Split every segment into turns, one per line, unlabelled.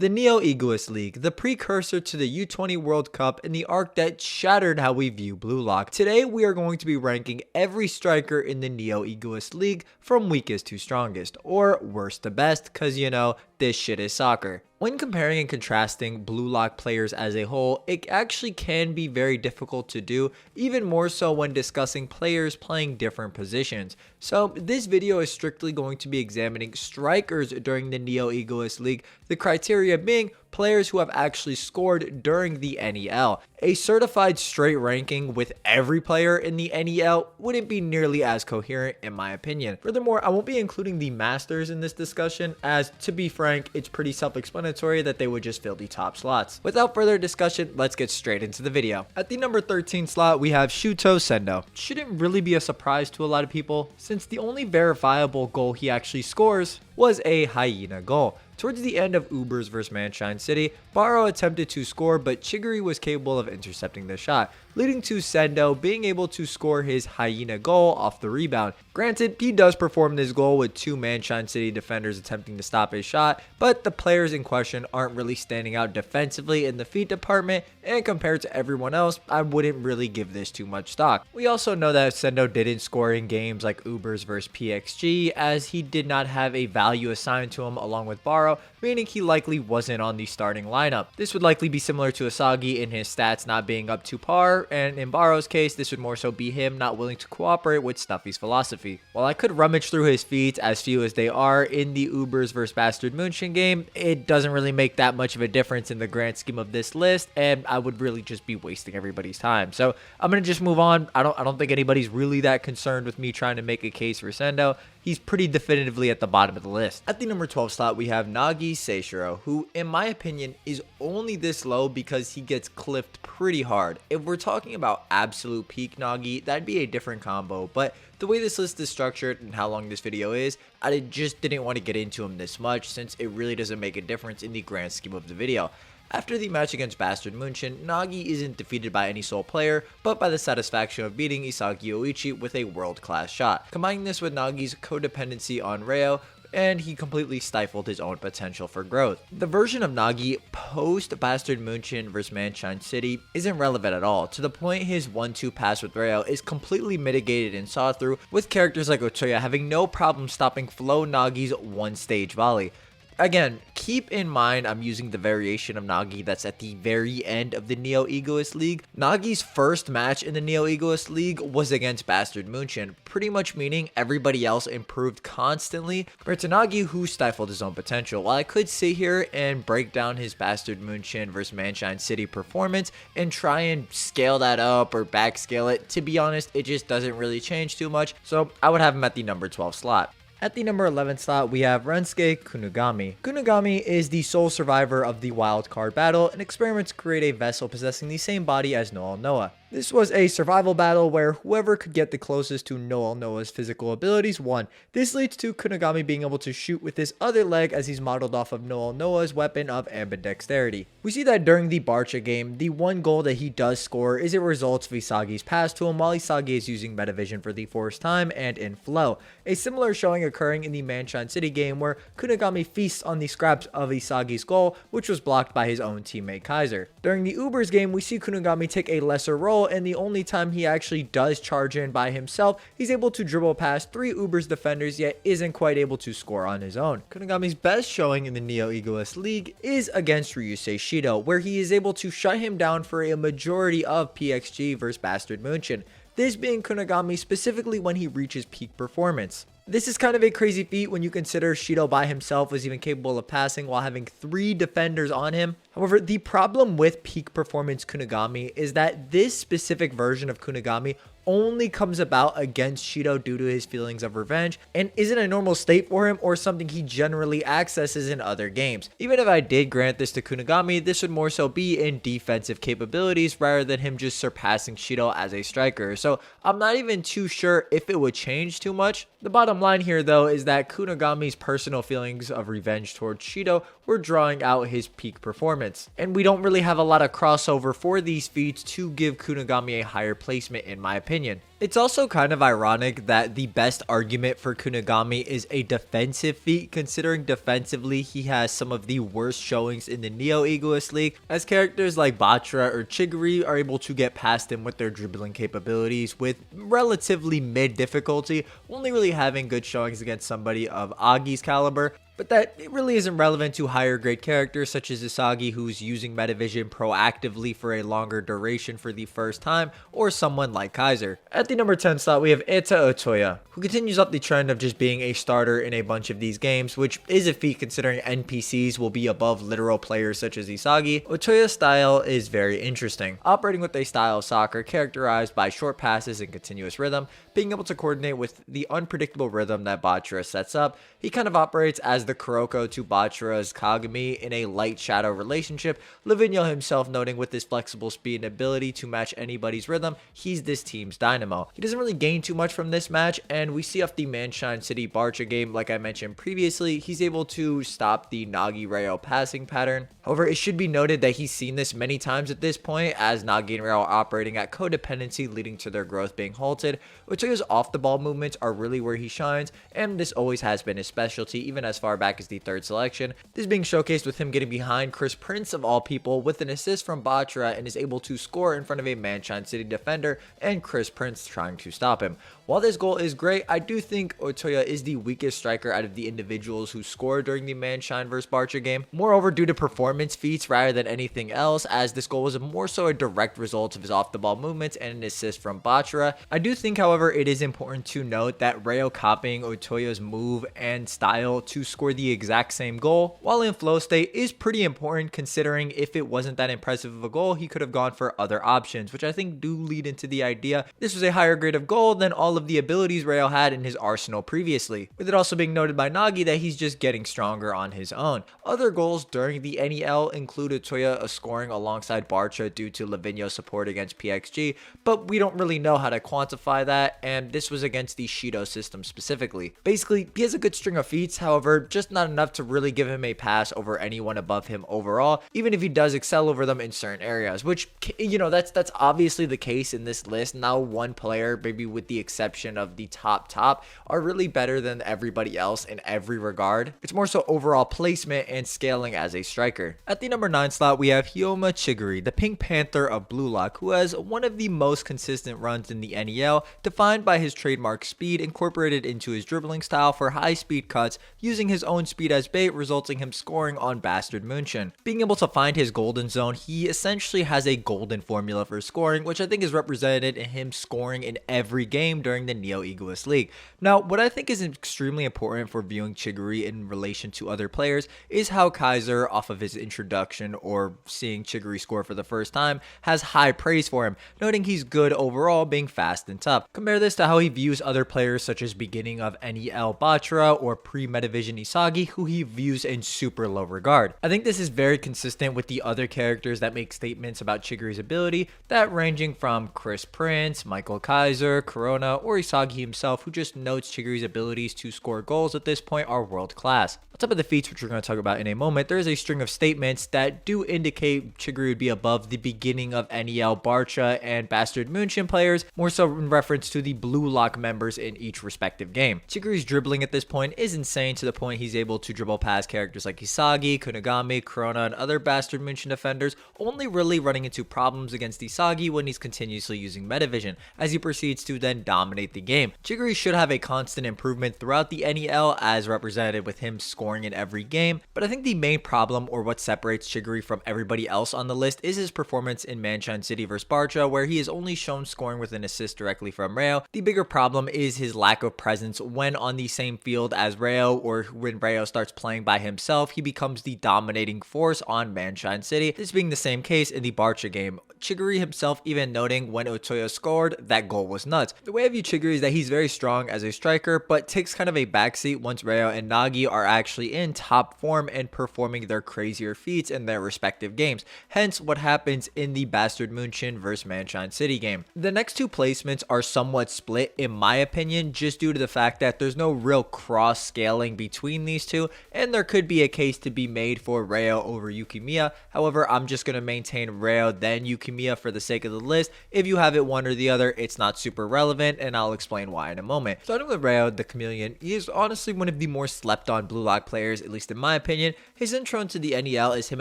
The Neo-Egoist League, the precursor to the U20 World Cup and the arc that shattered how we view Blue Lock. Today we are going to be ranking every striker in the Neo-Egoist League from weakest to strongest, or worst to best, cause you know, this shit is soccer. When comparing and contrasting Blue Lock players as a whole, it actually can be very difficult to do, even more so when discussing players playing different positions. So this video is strictly going to be examining strikers during the Neo-Egoist League, the criteria being players who have actually scored during the NEL. A certified straight ranking with every player in the NEL wouldn't be nearly as coherent in my opinion. Furthermore, I won't be including the masters in this discussion, as to be frank, it's pretty self-explanatory that they would just fill the top slots. Without further discussion, let's get straight into the video. At the number 13 slot, we have Shuto Sendo. Shouldn't really be a surprise to a lot of people, since the only verifiable goal he actually scores was a hyena goal. Towards the end of Ubers vs Manshine City, Barrow attempted to score, but Chiguri was capable of intercepting the shot, leading to Sendo being able to score his hyena goal off the rebound. Granted, he does perform this goal with two Manshine City defenders attempting to stop his shot, but the players in question aren't really standing out defensively in the feet department, and compared to everyone else, I wouldn't really give this too much stock. We also know that Sendo didn't score in games like Ubers vs PXG, as he did not have a value assigned to him along with Barrow, meaning he likely wasn't on the starting lineup. This would likely be similar to Asagi in his stats not being up to par, and in Barrow's case, this would more so be him not willing to cooperate with Stuffy's philosophy. While I could rummage through his feats, as few as they are, in the Ubers vs Bastard München game, it doesn't really make that much of a difference in the grand scheme of this list, and I would really just be wasting everybody's time. So I'm gonna just move on. I don't think anybody's really that concerned with me trying to make a case for Sendo. He's pretty definitively at the bottom of the list. At the number 12 slot, we have Nagi Seishiro, who, in my opinion, is only this low because he gets clipped pretty hard. If we're talking about absolute peak Nagi, that'd be a different combo, but the way this list is structured and how long this video is, I just didn't want to get into him this much since it really doesn't make a difference in the grand scheme of the video. After the match against Bastard München, Nagi isn't defeated by any sole player, but by the satisfaction of beating Isagi Oichi with a world-class shot. Combining this with Nagi's codependency on Reo, and he completely stifled his own potential for growth. The version of Nagi post Bastard München vs Manshine City isn't relevant at all, to the point his 1-2 pass with Reo is completely mitigated and saw through, with characters like Ochoya having no problem stopping Flow Nagi's one-stage volley. Again, keep in mind I'm using the variation of Nagi that's at the very end of the Neo-Egoist League. Nagi's first match in the Neo-Egoist League was against Bastard München, pretty much meaning everybody else improved constantly, compared to Nagi, who stifled his own potential. While I could sit here and break down his Bastard München vs Manshine City performance and try and scale that up or backscale it, to be honest, it just doesn't really change too much, so I would have him at the number 12 slot. At the number 11 slot, we have Rensuke Kunigami. Kunigami is the sole survivor of the wild card battle and experiments to create a vessel possessing the same body as Noel Noah. This was a survival battle where whoever could get the closest to Noel Noah's physical abilities won. This leads to Kunigami being able to shoot with his other leg, as he's modeled off of Noel Noah's weapon of ambidexterity. We see that during the Barca game, the one goal that he does score is a result of Isagi's pass to him while Isagi is using Metavision for the first time and in flow. A similar showing occurring in the Manshine City game where Kunigami feasts on the scraps of Isagi's goal, which was blocked by his own teammate Kaiser. During the Ubers game, we see Kunigami take a lesser role, and the only time he actually does charge in by himself, he's able to dribble past 3 Ubers defenders, yet isn't quite able to score on his own. Kunigami's best showing in the Neo-Egoist League is against Ryusei Shido, where he is able to shut him down for a majority of PXG vs Bastard München, this being Kunigami specifically when he reaches peak performance. This is kind of a crazy feat when you consider Shido by himself was even capable of passing while having 3 defenders on him. However, the problem with peak performance Kunigami is that this specific version of Kunigami only comes about against Shido due to his feelings of revenge and isn't a normal state for him or something he generally accesses in other games. Even if I did grant this to Kunigami, this would more so be in defensive capabilities rather than him just surpassing Shido as a striker, so I'm not even too sure if it would change too much. The bottom line here though is that Kunigami's personal feelings of revenge towards Shido were drawing out his peak performance, and we don't really have a lot of crossover for these feats to give Kunigami a higher placement in my opinion. It's also kind of ironic that the best argument for Kunigami is a defensive feat, considering defensively he has some of the worst showings in the Neo Egoist League, as characters like Batra or Chigiri are able to get past him with their dribbling capabilities with relatively mid difficulty, only really having good showings against somebody of Agi's caliber. But that it really isn't relevant to higher grade characters such as Isagi, who's using Metavision proactively for a longer duration for the first time, or someone like Kaiser. At the number 10 slot, we have Eta Otoya, who continues up the trend of just being a starter in a bunch of these games, which is a feat considering NPCs will be above literal players such as Isagi. Otoya's style is very interesting, operating with a style of soccer characterized by short passes and continuous rhythm, being able to coordinate with the unpredictable rhythm that Batra sets up. He kind of operates as the Kuroko to Batra's Kagami in a light shadow relationship, Lavinia himself noting with his flexible speed and ability to match anybody's rhythm, he's this team's dynamo. He doesn't really gain too much from this match, and we see off the Manshine City Barcha game, like I mentioned previously, he's able to stop the Nagi Rayo passing pattern. However, it should be noted that he's seen this many times at this point, as Nagi and Rayo are operating at codependency, leading to their growth being halted. Otoya's off the ball movements are really where he shines, and this always has been his specialty, even as far back as the third selection. This being showcased with him getting behind Chris Prince of all people with an assist from Batra, and is able to score in front of a Manshine City defender and Chris Prince trying to stop him. While this goal is great, I do think Otoya is the weakest striker out of the individuals who scored during the Manshine vs Barcha game. Moreover, due to performance feats rather than anything else, as this goal was more so a direct result of his off the ball movements and an assist from Batra. I do think, however, it is important to note that Rayo copying Otoya's move and style to score the exact same goal while in flow state is pretty important, considering if it wasn't that impressive of a goal, he could have gone for other options, which I think do lead into the idea this was a higher grade of goal than all of the abilities Rayo had in his arsenal previously, with it also being noted by Nagi that he's just getting stronger on his own. Other goals during the NEL include Otoya scoring alongside Barcha due to Lavinio's support against PXG, but we don't really know how to quantify that, and this was against the Shido system specifically. Basically, he has a good string of feats, however, just not enough to really give him a pass over anyone above him overall, even if he does excel over them in certain areas, which, you know, that's obviously the case in this list. Now one player, maybe with the exception of the top, are really better than everybody else in every regard. It's more so overall placement and scaling as a striker. At the number 9 slot, we have Hyoma Chigiri, the Pink Panther of Blue Lock, who has one of the most consistent runs in the NEL, defined by his trademark speed incorporated into his dribbling style for high speed cuts, using his own speed as bait, resulting him scoring on Bastard München. Being able to find his golden zone, he essentially has a golden formula for scoring, which I think is represented in him scoring in every game during the Neo Egoist League. Now, what I think is extremely important for viewing Chigiri in relation to other players is how Kaiser, off of his introduction or seeing Chigiri score for the first time, has high praise for him, noting he's good overall, being fast and tough. Compare this to how he views other players such as beginning of NEL Batra or pre-Metavision Isagi, who he views in super low regard. I think this is very consistent with the other characters that make statements about Chigiri's ability, that ranging from Chris Prince, Michael Kaiser, Corona, or Isagi himself, who just notes Chigiri's abilities to score goals at this point are world class. On top of the feats, which we're going to talk about in a moment, there is a string of statements that do indicate Chigiri would be above the beginning of NEL Barcha and Bastard München players, more so in reference to the Blue Lock members in each respective game. Chigiri's dribbling at this point is insane, to the point he's able to dribble past characters like Isagi, Kunigami, Corona, and other Bastard München defenders, only really running into problems against Isagi when he's continuously using Metavision, as he proceeds to then dominate the game. Chigiri should have a constant improvement throughout the NEL, as represented with him scoring in every game, but I think the main problem, or what separates Chigiri from everybody else on the list, is his performance in Manshine City vs Barcha, where he is only shown scoring with an assist directly from Rayo. The bigger problem is his lack of presence when on the same field as Rayo, or when Rayo starts playing by himself, he becomes the dominating force on Manshine City, this being the same case in the Barcha game. Chigiri himself even noting when Otoya scored, that goal was nuts. The way I view Chigiri is that he's very strong as a striker, but takes kind of a backseat once Rayo and Nagi are actually actually in top form and performing their crazier feats in their respective games, hence what happens in the Bastard München vs Manshine City game. The next two placements are somewhat split in my opinion, just due to the fact that there's no real cross scaling between these two, and there could be a case to be made for Reo over Yukimiya. However, I'm just going to maintain Reo then Yukimiya for the sake of the list. If you have it one or the other, it's not super relevant, and I'll explain why in a moment. Starting with Reo, the Chameleon, he is honestly one of the more slept on Blue Lock players, at least in my opinion. His intro into the NEL is him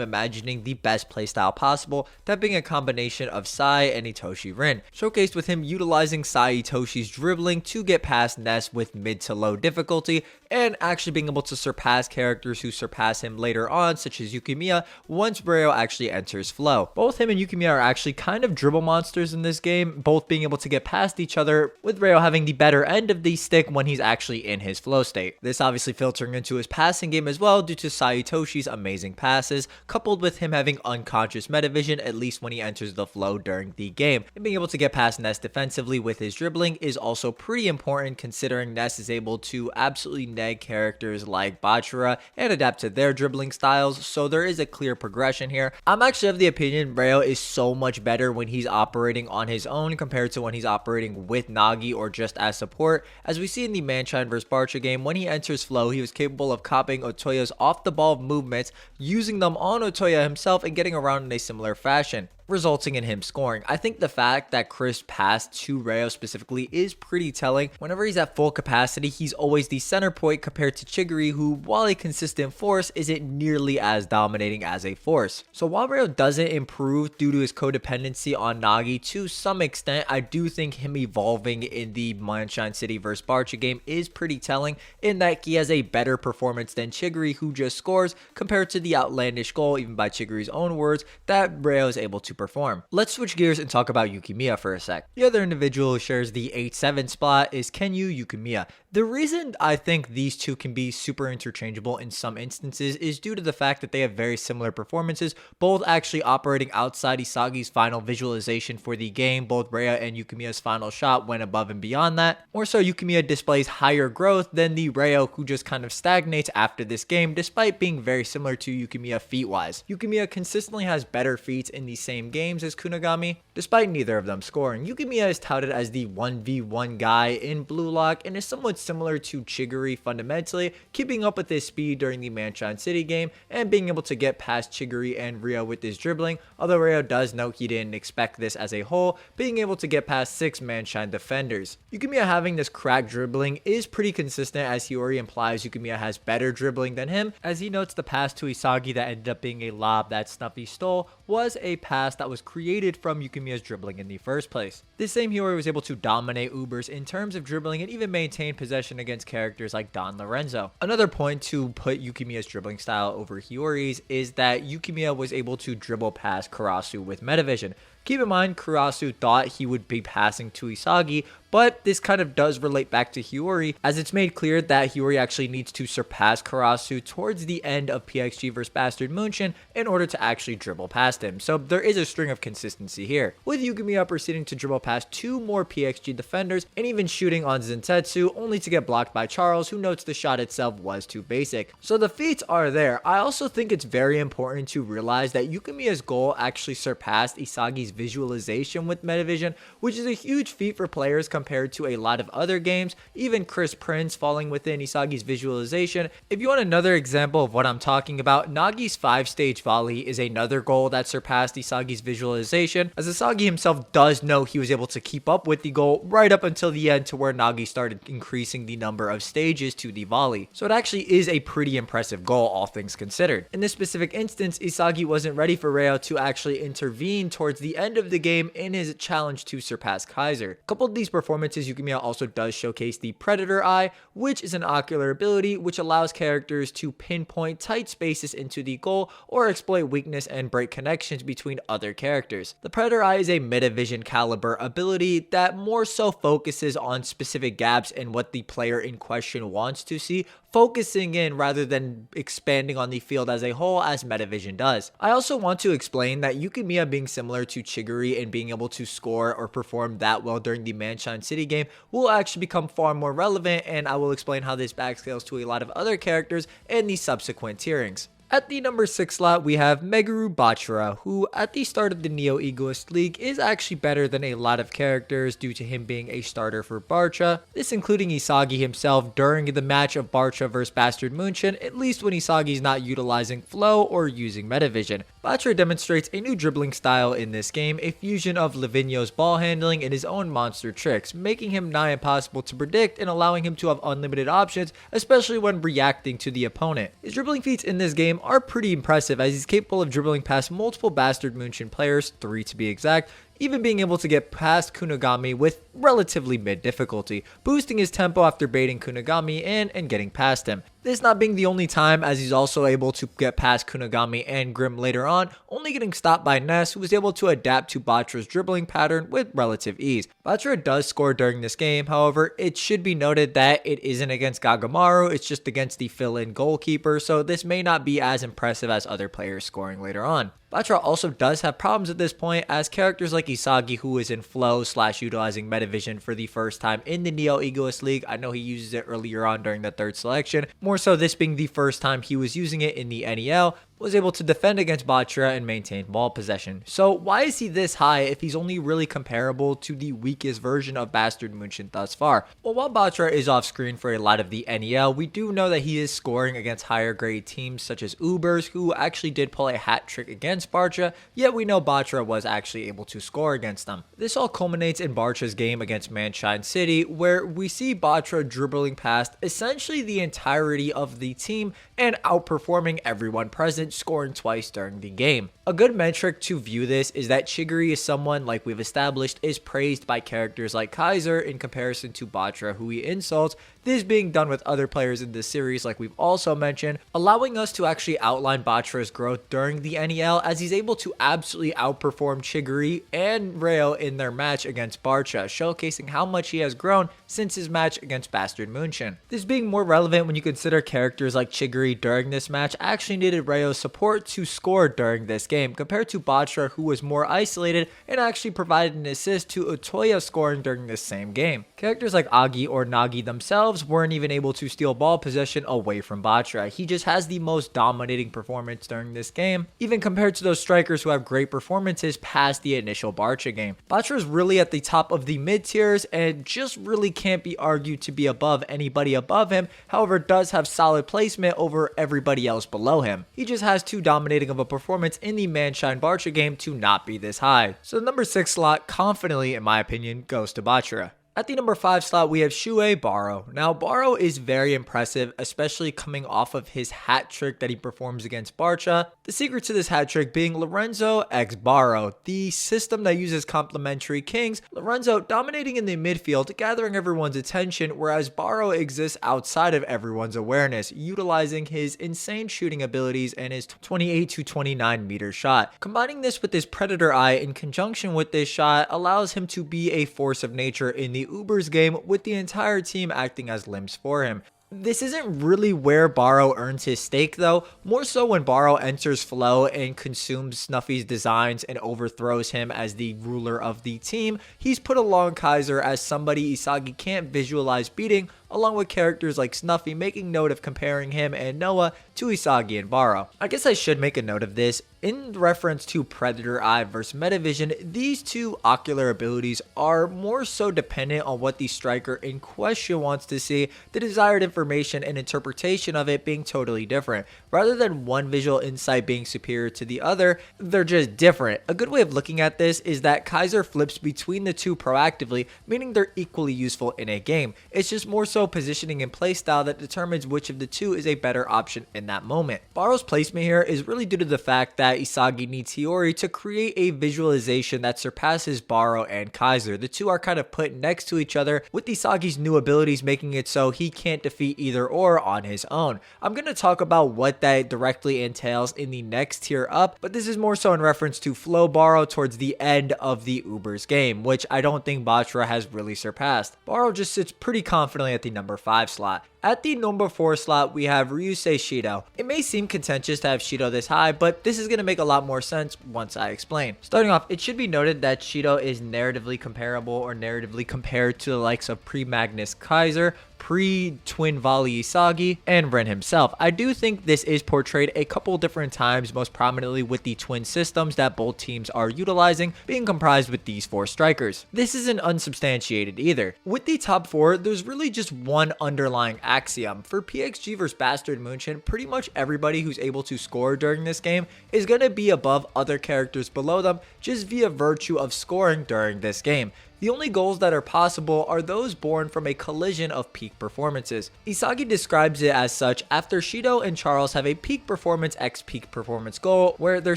imagining the best playstyle possible, that being a combination of Sai and Itoshi Rin, showcased with him utilizing Sai Itoshi's dribbling to get past Ness with mid to low difficulty, and actually being able to surpass characters who surpass him later on, such as Yukimiya, once Reo actually enters flow. Both him and Yukimiya are actually kind of dribble monsters in this game, both being able to get past each other, with Reo having the better end of the stick when he's actually in his flow state. This obviously filtering into his passing game as well due to Sai Itoshi's amazing passes, coupled with him having unconscious meta vision at least when he enters the flow during the game. And being able to get past Ness defensively with his dribbling is also pretty important, considering Ness is able to absolutely neg characters like Bachara and adapt to their dribbling styles, so there is a clear progression here. I'm actually of the opinion Reo is so much better when he's operating on his own compared to when he's operating with Nagi or just as support. As we see in the Manshine vs Barcha game, when he enters flow, he was capable of copying Otoya's off the ball movements, using them on Otoya himself and getting around in a similar fashion, resulting in him scoring. I think the fact that Chris passed to Reo specifically is pretty telling. Whenever he's at full capacity, he's always the center point compared to Chigiri, who, while a consistent force, isn't nearly as dominating as a force. So while Reo doesn't improve due to his codependency on Nagi to some extent, I do think him evolving in the Manshine City vs Barcha game is pretty telling, in that he has a better performance than Chigiri, who just scores, compared to the outlandish goal, even by Chigiri's own words, that Reo is able to perform. Let's switch gears and talk about Yukimiya for a sec. The other individual who shares the 8-7 spot is Kenyu Yukimiya. The reason I think these two can be super interchangeable in some instances is due to the fact that they have very similar performances, both actually operating outside Isagi's final visualization for the game. Both Reo and Yukimiya's final shot went above and beyond that. More so, Yukimiya displays higher growth than the Reo, who just kind of stagnates after this game, despite being very similar to Yukimiya feat-wise. Yukimiya consistently has better feats in the same games as Kunigami, despite neither of them scoring. Yukimiya is touted as the 1v1 guy in Blue Lock and is somewhat similar to Chigiri fundamentally, keeping up with his speed during the Manshine City game and being able to get past Chigiri and Reo with his dribbling, although Reo does note he didn't expect this as a whole, being able to get past 6 Manshine defenders. Yukimiya having this crack dribbling is pretty consistent, as Hiyori implies Yukimiya has better dribbling than him, as he notes the pass to Isagi that ended up being a lob that Snuffy stole was a pass that was created from Yukimiya's dribbling in the first place. This same Hiyori was able to dominate Ubers in terms of dribbling and even maintain possession against characters like Don Lorenzo. Another point to put Yukimiya's dribbling style over Hiyori's is that Yukimiya was able to dribble past Karasu with Metavision. Keep in mind, Karasu thought he would be passing to Isagi, but this kind of does relate back to Hiyori, as it's made clear that Hiyori actually needs to surpass Karasu towards the end of PXG vs Bastard München in order to actually dribble past him. So there is a string of consistency here, with Yukimiya proceeding to dribble past 2 more PXG defenders and even shooting on Zentetsu, only to get blocked by Charles, who notes the shot itself was too basic. So the feats are there. I also think it's very important to realize that Yukimiya's goal actually surpassed Isagi's visualization with Metavision, which is a huge feat for players compared to a lot of other games, even Chris Prince falling within Isagi's visualization. If you want another example of what I'm talking about, Nagi's 5-stage volley is another goal that surpassed Isagi's visualization, as Isagi himself does know he was able to keep up with the goal right up until the end, to where Nagi started increasing the number of stages to the volley. So it actually is a pretty impressive goal, all things considered. In this specific instance, Isagi wasn't ready for Reo to actually intervene towards the end of the game in his challenge to surpass Kaiser. Coupled with these performances, Yukimiya also does showcase the Predator Eye, which is an ocular ability which allows characters to pinpoint tight spaces into the goal or exploit weakness and break connections between other characters. The Predator Eye is a metavision caliber ability that more so focuses on specific gaps in what the player in question wants to see, focusing in rather than expanding on the field as a whole, as Metavision does. I also want to explain that Yukimiya being similar to Chigiri and being able to score or perform that well during the Manshine City game will actually become far more relevant, and I will explain how this backscales to a lot of other characters and the subsequent tierings. At the number 6 slot, we have Meguru Bachara, who at the start of the Neo Egoist League is actually better than a lot of characters due to him being a starter for Barcha, this including Isagi himself during the match of Barcha vs Bastard Munchen, at least when Isagi's not utilizing Flow or using Metavision. Bachara demonstrates a new dribbling style in this game, a fusion of Livigno's ball handling and his own monster tricks, making him nigh impossible to predict and allowing him to have unlimited options, especially when reacting to the opponent. His dribbling feats in this game are pretty impressive, as he's capable of dribbling past multiple Bastard Munchen players, 3 to be exact, even being able to get past Kunigami with relatively mid difficulty, boosting his tempo after baiting Kunigami in and getting past him. This not being the only time, as he's also able to get past Kunigami and Grim later on, only getting stopped by Ness, who was able to adapt to Bachara's dribbling pattern with relative ease. Bachara does score during this game, however, it should be noted that it isn't against Gagamaru, it's just against the fill-in goalkeeper, so this may not be as impressive as other players scoring later on. Bachara also does have problems at this point, as characters like Isagi, who is in Flow / utilizing Metavision for the first time in the Neo Egoist League. I know he uses it earlier on during the 3rd selection, more so this being the first time he was using it in the NEL, was able to defend against Bachara and maintain ball possession. So why is he this high if he's only really comparable to the weakest version of Bastard Munchen thus far? Well, while Bachara is off screen for a lot of the NEL, we do know that he is scoring against higher grade teams such as Ubers, who actually did pull a hat trick against Barcha, yet we know Bachara was actually able to score against them. This all culminates in Barcha's game against Manshine City, where we see Bachara dribbling past essentially the entirety of the team and outperforming everyone present, scoring twice during the game. A good metric to view this is that Chigiri is someone, like we've established, is praised by characters like Kaiser in comparison to Bachara, who he insults, this being done with other players in this series like we've also mentioned, allowing us to actually outline Bachara's growth during the NEL, as he's able to absolutely outperform Chigiri and Reo in their match against Barcha, showcasing how much he has grown since his match against Bastard Munchen. This being more relevant when you consider characters like Chigiri during this match actually needed Reo's support to score during this game, compared to Bachara, who was more isolated and actually provided an assist to Otoya scoring during this same game. Characters like Agi or Nagi themselves weren't even able to steal ball possession away from Bachara. He just has the most dominating performance during this game, even compared to those strikers who have great performances past the initial Barcha game. Bachara is really at the top of the mid tiers and just really can't be argued to be above anybody above him, however does have solid placement over everybody else below him. He just has too dominating of a performance in the Manshine Barcha game to not be this high. So the number 6 slot confidently, in my opinion, goes to Bachara. At the number 5 slot, we have Shuei Baro. Now, Baro is very impressive, especially coming off of his hat trick that he performs against Barcha. The secret to this hat trick being Lorenzo x Baro, the system that uses complementary kings, Lorenzo dominating in the midfield, gathering everyone's attention, whereas Baro exists outside of everyone's awareness, utilizing his insane shooting abilities and his 28 to 29 meter shot. Combining this with his Predator Eye in conjunction with this shot allows him to be a force of nature in the Uber's game, with the entire team acting as limbs for him. This isn't really where Baro earns his stake though, more so when Baro enters Flow and consumes Snuffy's designs and overthrows him as the ruler of the team. He's put along Kaiser as somebody Isagi can't visualize beating, along with characters like Snuffy, making note of comparing him and Noah to Isagi and Baro. I guess I should make a note of this. In reference to Predator Eye versus Metavision, these two ocular abilities are more so dependent on what the striker in question wants to see, the desired information and interpretation of it being totally different. Rather than one visual insight being superior to the other, they're just different. A good way of looking at this is that Kaiser flips between the two proactively, meaning they're equally useful in a game. It's just more so positioning and playstyle that determines which of the two is a better option in that moment. Baro's placement here is really due to the fact that Isagi needs Hiyori to create a visualization that surpasses Baro and Kaiser. The two are kind of put next to each other, with Isagi's new abilities making it so he can't defeat either or on his own. I'm going to talk about what that directly entails in the next tier up, but this is more so in reference to Flow Baro towards the end of the Uber's game, which I don't think Bachara has really surpassed. Baro just sits pretty confidently at the the number 5 slot. At the number 4 slot, we have Ryusei Shido. It may seem contentious to have Shido this high, but this is going to make a lot more sense once I explain. Starting off, it should be noted that Shido is narratively comparable or narratively compared to the likes of pre-Magnus Kaiser, pre-Twin Volley Isagi, and Ren himself. I do think this is portrayed a couple different times, most prominently with the twin systems that both teams are utilizing, being comprised with these 4 strikers. This isn't unsubstantiated either. With the top 4, there's really just one underlying axiom. For PXG vs Bastard Munchen, pretty much everybody who's able to score during this game is going to be above other characters below them just via virtue of scoring during this game. The only goals that are possible are those born from a collision of peak performances. Isagi describes it as such after Shido and Charles have a peak performance x peak performance goal where their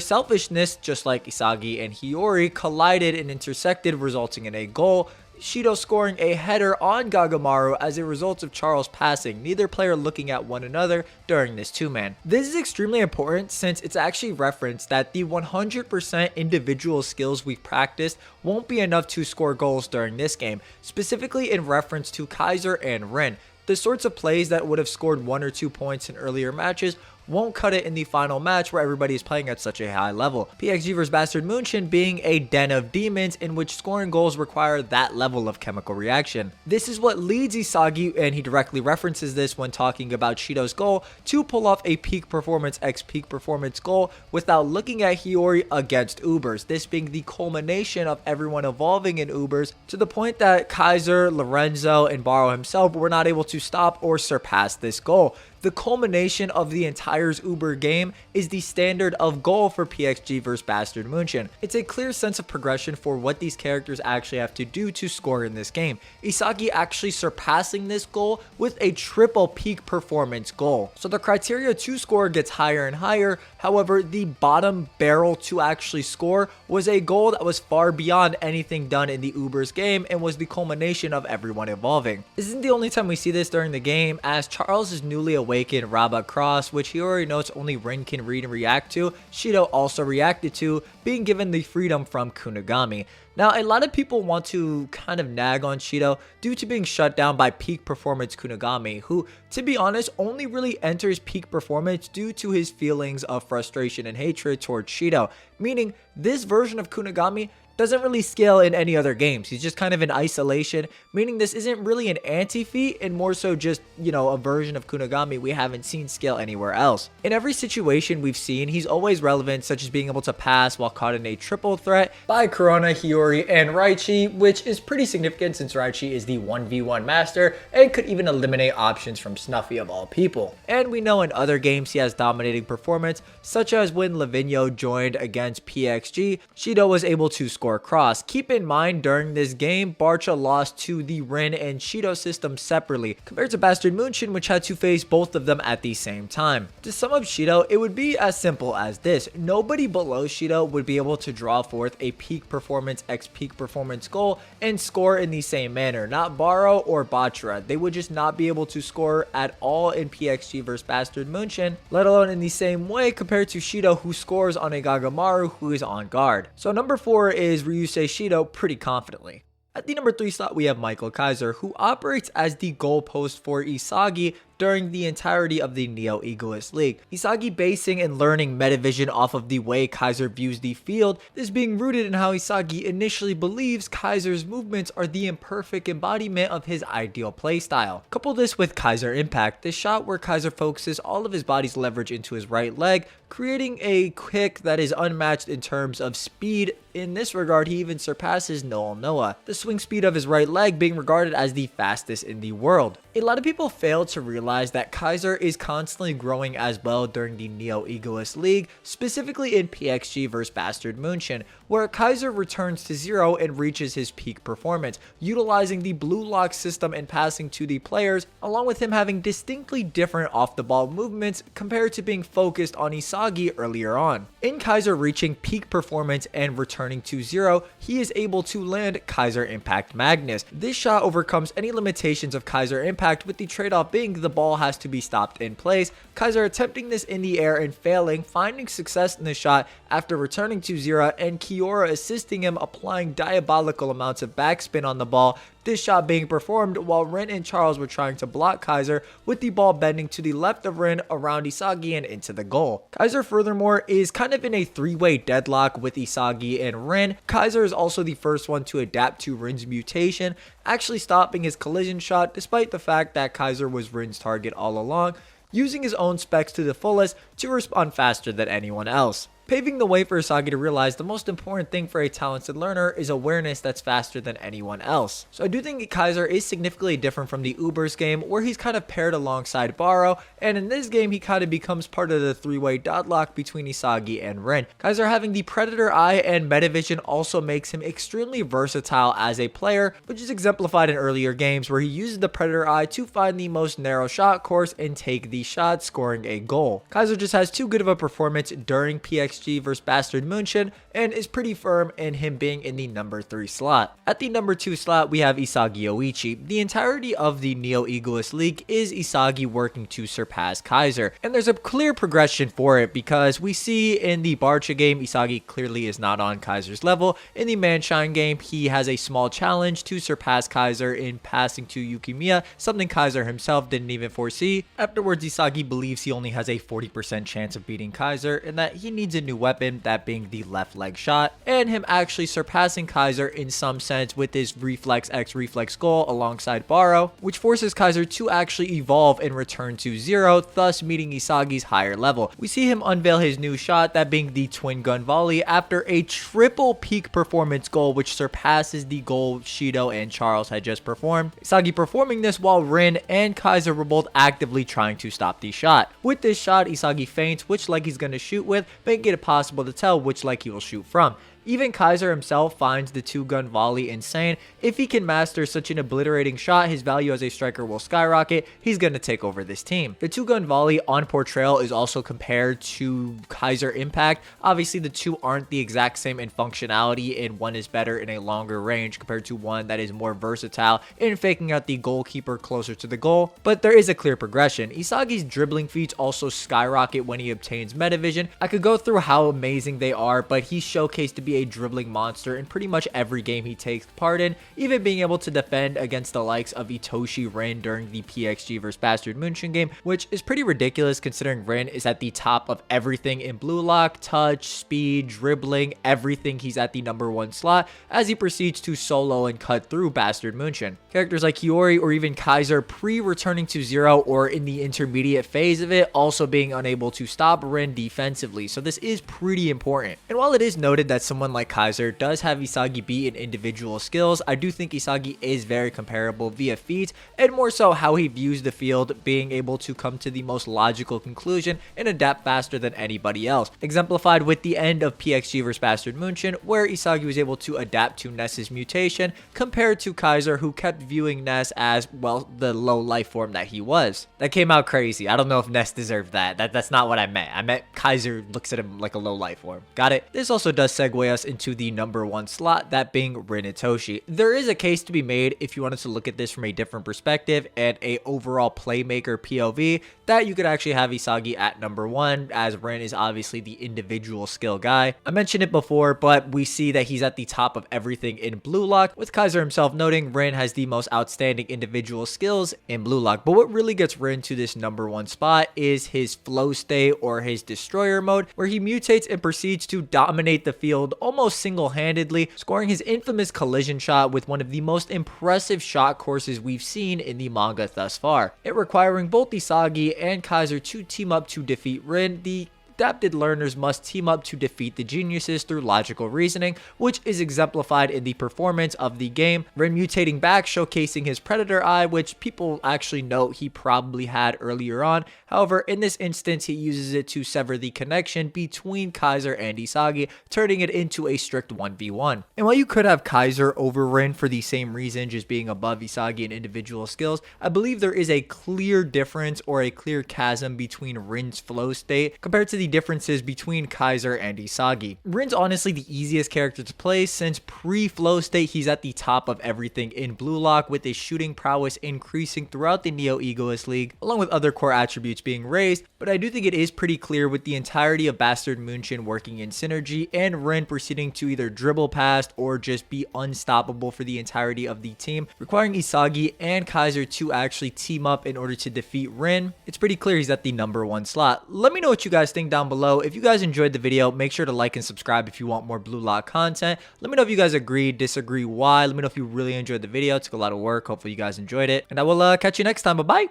selfishness, just like Isagi and Hiyori, collided and intersected, resulting in a goal. Shido scoring a header on Gagamaru as a result of Charles passing, neither player looking at one another during this 2-man. This is extremely important since it's actually referenced that the 100% individual skills we've practiced won't be enough to score goals during this game, specifically in reference to Kaiser and Ren. The sorts of plays that would have scored 1 or 2 points in earlier matches won't cut it in the final match where everybody is playing at such a high level. PXG vs Bastard Munchen being a den of demons in which scoring goals require that level of chemical reaction. This is what leads Isagi, and he directly references this when talking about Shido's goal, to pull off a peak performance x peak performance goal without looking at Hiyori against Ubers, this being the culmination of everyone evolving in Ubers to the point that Kaiser, Lorenzo, and Baro himself were not able to stop or surpass this goal. The culmination of the entire Uber game is the standard of goal for PXG vs Bastard Munchen. It's a clear sense of progression for what these characters actually have to do to score in this game. Isagi actually surpassing this goal with a triple peak performance goal. So the criteria to score gets higher and higher. However, the bottom barrel to actually score was a goal that was far beyond anything done in the Ubers game and was the culmination of everyone evolving. This isn't the only time we see this during the game, as Charles is newly awakened Rabat Cross, which he already notes only Rin can read and react to. Shido also reacted to, being given the freedom from Kunigami. Now, a lot of people want to kind of nag on Shido due to being shut down by peak performance Kunigami, who, to be honest, only really enters peak performance due to his feelings of frustration and hatred towards Shido, meaning this version of Kunigami doesn't really scale in any other games. He's just kind of in isolation, meaning this isn't really an anti-feat and more so just, a version of Kunigami we haven't seen scale anywhere else. In every situation we've seen, he's always relevant, such as being able to pass while caught in a triple threat by Corona, Hiyori, and Raichi, which is pretty significant since Raichi is the 1v1 master and could even eliminate options from Snuffy of all people. And we know in other games he has dominating performance, such as when Lavinho joined against PXG, Shido was able to score cross. Keep in mind, during this game, Barca lost to the Rin and Shido system separately, compared to Bastard Munchen, which had to face both of them at the same time. To sum up Shido, it would be as simple as this. Nobody below Shido would be able to draw forth a peak performance x peak performance goal and score in the same manner. Not Baro or Batra. They would just not be able to score at all in PXG vs Bastard Munchen, let alone in the same way compared to Shido, who scores on a Gagamaru who is on guard. So number 4 is Ryusei Shido pretty confidently. At the number 3 slot, we have Michael Kaiser, who operates as the goalpost for Isagi during the entirety of the Neo Egoist League. Isagi basing and learning metavision off of the way Kaiser views the field, this being rooted in how Isagi initially believes Kaiser's movements are the imperfect embodiment of his ideal playstyle. Couple this with Kaiser Impact, this shot where Kaiser focuses all of his body's leverage into his right leg, creating a kick that is unmatched in terms of speed. In this regard, he even surpasses Noel Noah, the swing speed of his right leg being regarded as the fastest in the world. A lot of people fail to realize that Kaiser is constantly growing as well during the Neo Egoist League, specifically in PXG vs Bastard Munchen, where Kaiser returns to 0 and reaches his peak performance, utilizing the blue lock system and passing to the players, along with him having distinctly different off-the-ball movements compared to being focused on Isagi earlier on. In Kaiser reaching peak performance and returning to 0, he is able to land Kaiser Impact Magnus. This shot overcomes any limitations of Kaiser Impact, with the trade-off being the ball has to be stopped in place, Kaiser attempting this in the air and failing, finding success in the shot after returning to Zero and Kiora assisting him, applying diabolical amounts of backspin on the ball. This shot being performed while Rin and Charles were trying to block Kaiser, with the ball bending to the left of Rin around Isagi and into the goal. Kaiser furthermore is kind of in a three-way deadlock with Isagi and Rin. Kaiser is also the first one to adapt to Rin's mutation, actually stopping his collision shot despite the fact that Kaiser was Rin's target all along, using his own specs to the fullest to respond faster than anyone else, paving the way for Isagi to realize the most important thing for a talented learner is awareness that's faster than anyone else. So I do think Kaiser is significantly different from the Uber's game, where he's kind of paired alongside Baro, and in this game he kind of becomes part of the three-way deadlock between Isagi and Rin. Kaiser having the Predator Eye and Metavision also makes him extremely versatile as a player, which is exemplified in earlier games where he uses the Predator Eye to find the most narrow shot course and take the shot, scoring a goal. Kaiser just has too good of a performance during PXG vs Bastard Munchen and is pretty firm in him being in the number 3 slot. At the number 2 slot, we have Isagi Yoichi. The entirety of the Neo Egoist League is Isagi working to surpass Kaiser, and there's a clear progression for it because we see in the Barcha game, Isagi clearly is not on Kaiser's level. In the Manshine game, he has a small challenge to surpass Kaiser in passing to Yukimiya, something Kaiser himself didn't even foresee. Afterwards, Isagi believes he only has a 40% chance of beating Kaiser and that he needs a new weapon, that being the left leg shot, and him actually surpassing Kaiser in some sense with his Reflex X Reflex goal alongside Baro, which forces Kaiser to actually evolve and return to Zero, thus meeting Isagi's higher level. We see him unveil his new shot, that being the twin gun volley, after a triple peak performance goal which surpasses the goal Shido and Charles had just performed. Isagi performing this while Rin and Kaiser were both actively trying to stop the shot. With this shot, Isagi feints which leg he's going to shoot with, making it possible to tell which leg he will shoot from. Even Kaiser himself finds the two-gun volley insane. If he can master such an obliterating shot, his value as a striker will skyrocket. He's going to take over this team. The two-gun volley on Portrayal is also compared to Kaiser Impact. Obviously, the two aren't the exact same in functionality, and one is better in a longer range compared to one that is more versatile in faking out the goalkeeper closer to the goal. But there is a clear progression. Isagi's dribbling feats also skyrocket when he obtains Metavision. I could go through how amazing they are, but he's showcased to be a dribbling monster in pretty much every game he takes part in, even being able to defend against the likes of Itoshi Rin during the PXG vs Bastard Munchen game, which is pretty ridiculous considering Rin is at the top of everything in Blue Lock: touch, speed, dribbling, everything. He's at the number 1 slot as he proceeds to solo and cut through Bastard Munchen. Characters like Hiyori or even Kaiser pre-returning to Zero or in the intermediate phase of it also being unable to stop Rin defensively, so this is pretty important. And while it is noted that someone like Kaiser does have Isagi beat in individual skills, I do think Isagi is very comparable via feats and more so how he views the field, being able to come to the most logical conclusion and adapt faster than anybody else. Exemplified with the end of PXG vs Bastard Munchen, where Isagi was able to adapt to Ness's mutation compared to Kaiser, who kept viewing Ness as, well, the low life form that he was. That came out crazy. I don't know if Ness deserved that. That's not what I meant. I meant Kaiser looks at him like a low life form. Got it? This also does segue us into the number 1 slot, that being Rin Itoshi. There is a case to be made if you wanted to look at this from a different perspective and a overall playmaker POV, that you could actually have Isagi at number 1, as Rin is obviously the individual skill guy. I mentioned it before, but we see that he's at the top of everything in Blue Lock, with Kaiser himself noting Rin has the most outstanding individual skills in Blue Lock. But what really gets Rin to this number 1 spot is his flow state or his destroyer mode, where he mutates and proceeds to dominate the field almost single-handedly, scoring his infamous collision shot with one of the most impressive shot courses we've seen in the manga thus far. It requiring both Isagi and Kaiser to team up to defeat Rin. The adapted learners must team up to defeat the geniuses through logical reasoning, which is exemplified in the performance of the game. Rin mutating back, showcasing his Predator Eye, which people actually note he probably had earlier on. However, in this instance, he uses it to sever the connection between Kaiser and Isagi, turning it into a strict 1v1. And while you could have Kaiser over Rin for the same reason, just being above Isagi in individual skills, I believe there is a clear difference or a clear chasm between Rin's flow state compared to the the differences between Kaiser and Isagi. Rin's honestly the easiest character to play since pre-flow state he's at the top of everything in Blue Lock, with his shooting prowess increasing throughout the Neo Egoist League along with other core attributes being raised, but I do think it is pretty clear with the entirety of Bastard Moonshin working in synergy and Rin proceeding to either dribble past or just be unstoppable for the entirety of the team, requiring Isagi and Kaiser to actually team up in order to defeat Rin. It's pretty clear he's at the #1 slot. Let me know what you guys think down below. If you guys enjoyed the video, make sure to like and subscribe if you want more Blue Lock content. Let me know if you guys agree, disagree, why. Let me know if you really enjoyed the video. It took a lot of work. Hopefully you guys enjoyed it, and I will catch you next time. Bye bye.